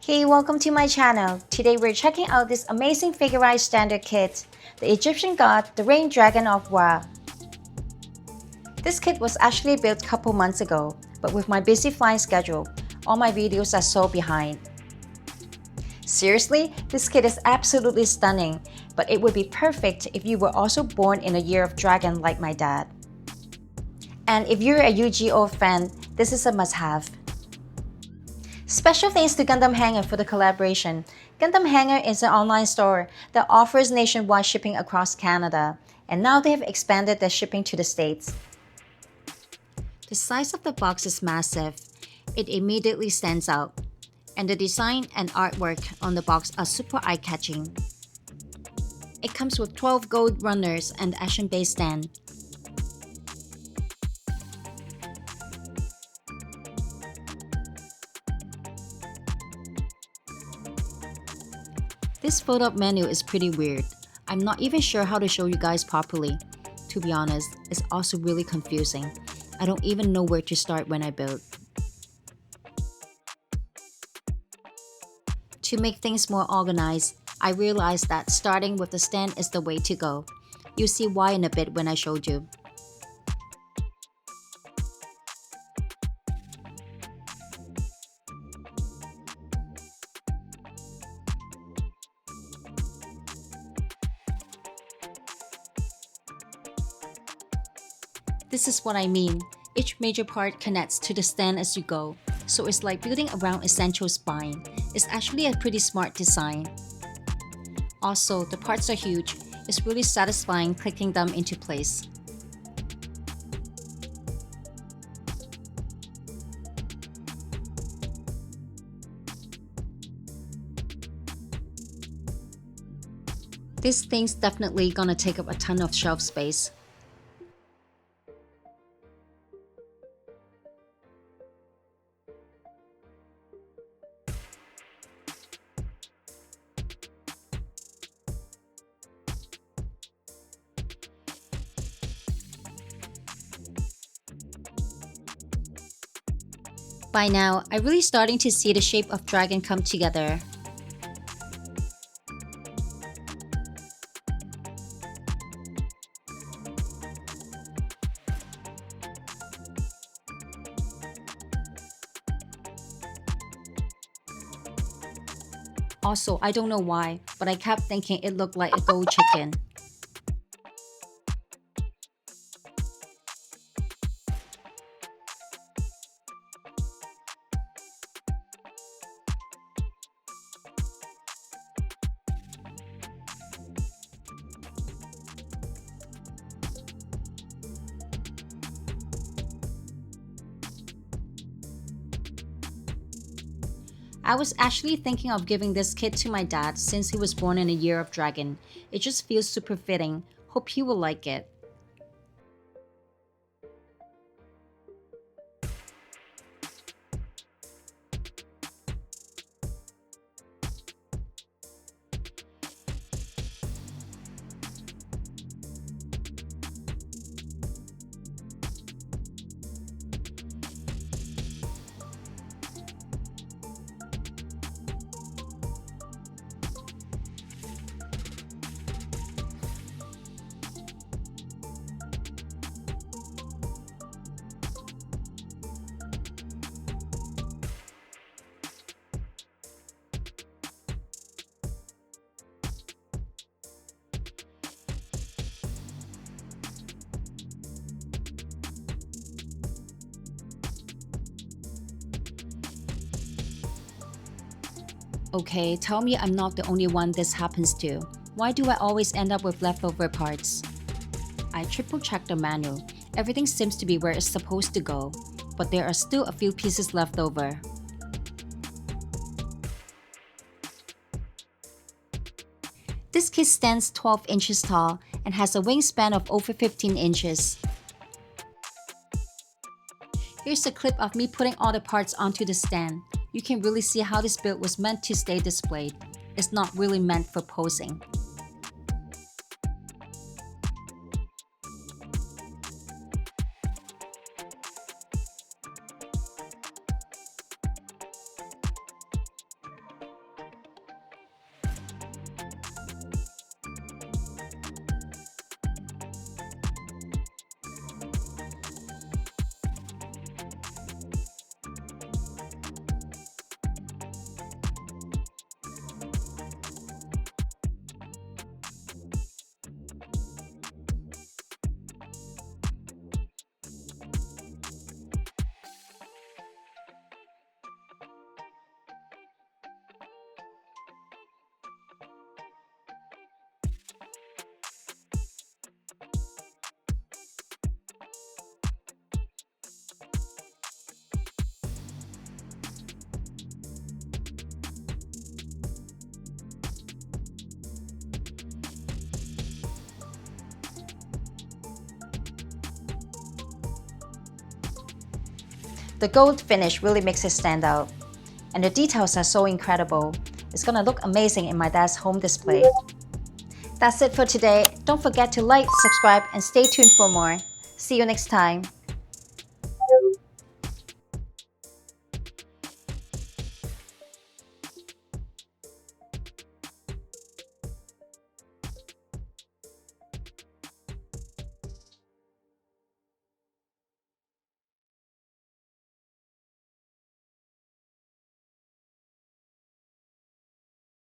Hey, welcome to my channel. Today we're checking out this amazing figurized standard kit, the Egyptian god, the Rain Dragon of Wa. This kit was actually built a couple months ago, but with my busy flying schedule, all my videos are so behind. Seriously, this kit is absolutely stunning, but it would be perfect if you were also born in a year of dragon like my dad. And if you're a Yu-Gi-Oh fan, this is a must-have. Special thanks to Gundam Hangar for the collaboration. Gundam Hangar is an online store that offers nationwide shipping across Canada, and now they have expanded their shipping to the States. The size of the box is massive. It immediately stands out, and the design and artwork on the box are super eye-catching. It comes with 12 gold runners and Asian base stand. This photo menu is pretty weird. I'm not even sure how to show you guys properly. To be honest, it's also really confusing. I don't even know where to start when I build. To make things more organized, I realized that starting with the stand is the way to go. You'll see why in a bit when I showed you. This is what I mean. Each major part connects to the stand as you go, so it's like building around a central spine. It's actually a pretty smart design. Also, the parts are huge. It's really satisfying clicking them into place. This thing's definitely gonna take up a ton of shelf space. By now, I'm really starting to see the shape of dragon come together. Also, I don't know why, but I kept thinking it looked like a gold chicken. I was actually thinking of giving this kit to my dad since he was born in a year of dragon. It just feels super fitting. Hope he will like it. Okay, tell me I'm not the only one this happens to. Why do I always end up with leftover parts? I triple checked the manual. Everything seems to be where it's supposed to go, but there are still a few pieces left over. This kit stands 12 inches tall and has a wingspan of over 15 inches. Here's a clip of me putting all the parts onto the stand. You can really see how this build was meant to stay displayed. It's not really meant for posing. The gold finish really makes it stand out. And the details are so incredible. It's gonna look amazing in my dad's home display. That's it for today. Don't forget to like, subscribe, and stay tuned for more. See you next time.